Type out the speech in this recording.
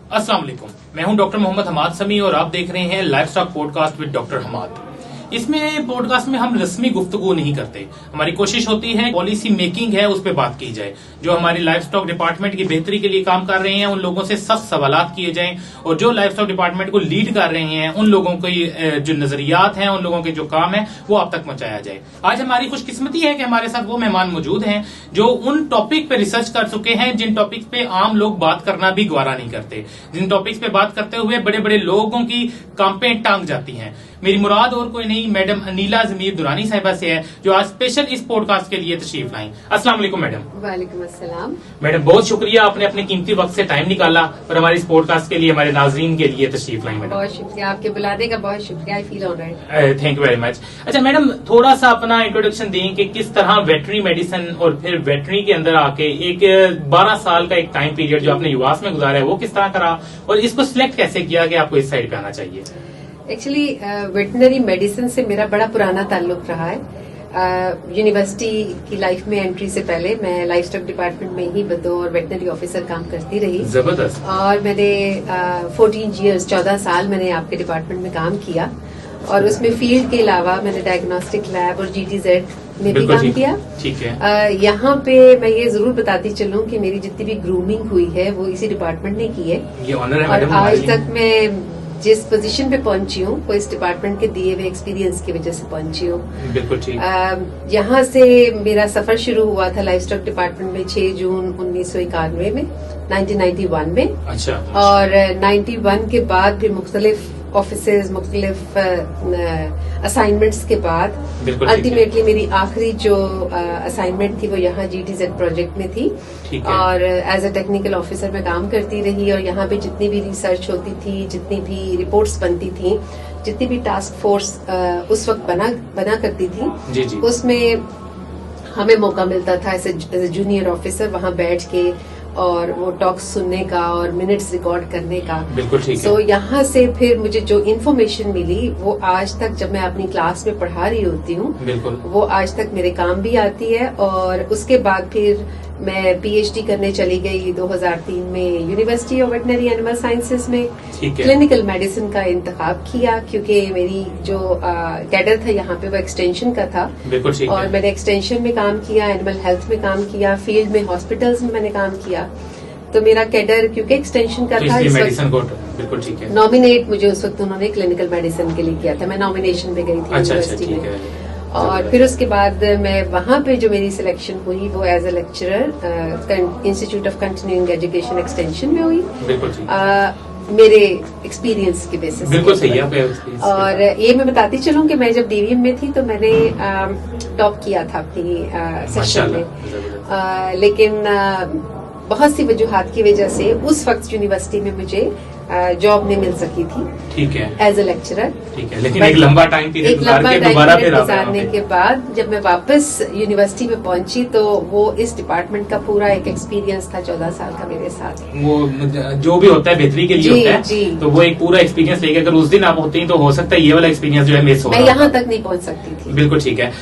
अस्सलाम वालेकुम, मैं हूं डॉक्टर मोहम्मद हमाद समी और आप देख रहे हैं life stock podcast with doctor Hamad. इसमें पॉडकास्ट में हम रस्मी गुफ्तगू नहीं करते। हमारी कोशिश होती है पॉलिसी मेकिंग है उस पर बात की जाए। जो हमारी लाइफ स्टॉक डिपार्टमेंट की बेहतरी के लिए काम कर रहे हैं उन लोगों से सख्त सवालात किए जाएं और जो लाइफ स्टॉक डिपार्टमेंट को लीड कर रहे हैं उन लोगों की जो नजरियात हैं, उन लोगों के जो काम है वो आप तक पहुंचाया जाए। आज हमारी खुशकिस्मती है कि हमारे साथ वो मेहमान मौजूद हैं जो उन टॉपिक पे रिसर्च कर चुके हैं जिन टॉपिक्स पे आम लोग बात करना भी गवारा नहीं करते, जिन टॉपिक्स पे बात करते हुए बड़े बड़े लोगों की कांपें टांग जाती हैं। मेरी मुराद और कोई नहीं, मैडम अनीला जमीर दुरानी साहिबा से है जो आज स्पेशल इस पॉडकास्ट के लिए तशरीफ लाई। अस्सलाम वालेकुम मैडम। वालेकुम अस्सलाम। मैडम बहुत शुक्रिया, आपने अपने कीमती वक्त से टाइम निकाला और हमारे इस पॉडकास्ट के लिए, हमारे नाजरीन के लिए तशरीफ लाई। मैडम बहुत शुक्रिया, आपके बुलाने का बहुत शुक्रिया। I feel honoured. Thank you very much. अच्छा मैडम, थोड़ा सा अपना इंट्रोडक्शन दें कि किस तरह वेटरी मेडिसिन और फिर वेटरी के अंदर आके एक 12 साल का एक टाइम पीरियड जो आपने युवास में गुजारा है वो किस तरह करा और इसको सिलेक्ट कैसे किया कि आपको इस साइड पे आना चाहिए? एक्चुअली वेटनरी मेडिसिन से मेरा बड़ा पुराना ताल्लुक रहा है। यूनिवर्सिटी की लाइफ में एंट्री से पहले मैं लाइफ स्टॉक डिपार्टमेंट में ही बतौर वेटनरी ऑफिसर काम करती रही। जबरदस्त। और मैंने 14 साल मैंने आपके डिपार्टमेंट में काम किया और उसमें फील्ड के अलावा मैंने डायग्नोस्टिक लैब और GTZ में भी काम किया। ठीक है। यहाँ पे मैं ये जरूर बताती चलूं कि मेरी जितनी भी ग्रूमिंग हुई है वो इसी डिपार्टमेंट ने की है। ये ऑनर है और मैडम। आज तक मैं जिस पोजीशन पे पहुंची हूँ वो इस डिपार्टमेंट के दिए हुए एक्सपीरियंस की वजह से पहुंची हूँ। बिल्कुल ठीक। यहाँ से मेरा सफर शुरू हुआ था लाइफ स्टॉक डिपार्टमेंट में 6 जून 1991 में, 1991 में। अच्छा। और 91 के बाद फिर मुख्तलिफ ऑफिसेज, मुख्तलिफ असाइनमेंट्स के बाद अल्टीमेटली मेरी आखिरी जो असाइनमेंट थी वो यहाँ GTZ प्रोजेक्ट में थी। और एज अ टेक्निकल ऑफिसर मैं काम करती रही और यहाँ पे जितनी भी रिसर्च होती थी, जितनी भी रिपोर्ट्स बनती थी, जितनी भी टास्क फोर्स उस वक्त बना करती थी, जी। उसमें हमें मौका मिलता था एज ए जूनियर ऑफिसर वहाँ बैठ के और वो टॉक्स सुनने का और मिनट्स रिकॉर्ड करने का। बिल्कुल ठीक है। सो यहाँ से फिर मुझे जो इन्फॉर्मेशन मिली वो आज तक जब मैं अपनी क्लास में पढ़ा रही होती हूँ बिल्कुल वो आज तक मेरे काम भी आती है। और उसके बाद फिर मैं PhD करने चली गई 2003 में university of veterinary animal sciences में। क्लिनिकल मेडिसिन का इंतखाब किया क्योंकि मेरी जो कैडर था यहाँ पे वो एक्सटेंशन का था। बिल्कुल ठीक और मैंने एक्सटेंशन में काम किया, एनिमल हेल्थ में काम किया, फील्ड में हॉस्पिटल्स में मैंने काम किया। तो मेरा कैडर क्योंकि एक्सटेंशन का था मेडिसिन कोड। बिल्कुल ठीक है। नॉमिनेट मुझे उस वक्त उन्होंने क्लिनिकल मेडिसिन के लिए किया था, मैं नॉमिनेशन पे गई थी यूनिवर्सिटी में। और फिर उसके बाद मैं वहाँ पे जो मेरी सिलेक्शन हुई वो as a lecturer institute of continuing education extension में हुई। मेरे एक्सपीरियंस के बेसिस। बिल्कुल सही है। और ये मैं बताती चलूं कि मैं जब DVM में थी तो मैंने टॉप किया था अपनी सेक्शन में। लेकिन बहुत सी वजूहात की वजह से उस वक्त यूनिवर्सिटी में मुझे जॉब नहीं मिल सकी थी। ठीक है। As a lecturer. ठीक है। लेकिन एक लंबा टाइम पीरियड गुजारने के बाद जब मैं वापस यूनिवर्सिटी में पहुंची तो वो इस डिपार्टमेंट का पूरा एक एक्सपीरियंस था 14 साल का मेरे साथ। वो जो भी होता है बेहतरी के लिए होता है। जी। तो वो एक पूरा एक्सपीरियंस लेके अगर उस दिन आप होती तो हो सकता है ये वाला एक्सपीरियंस जो है मिस हो। मैं यहाँ तक नहीं पहुँच सकती थी। बिल्कुल ठीक है।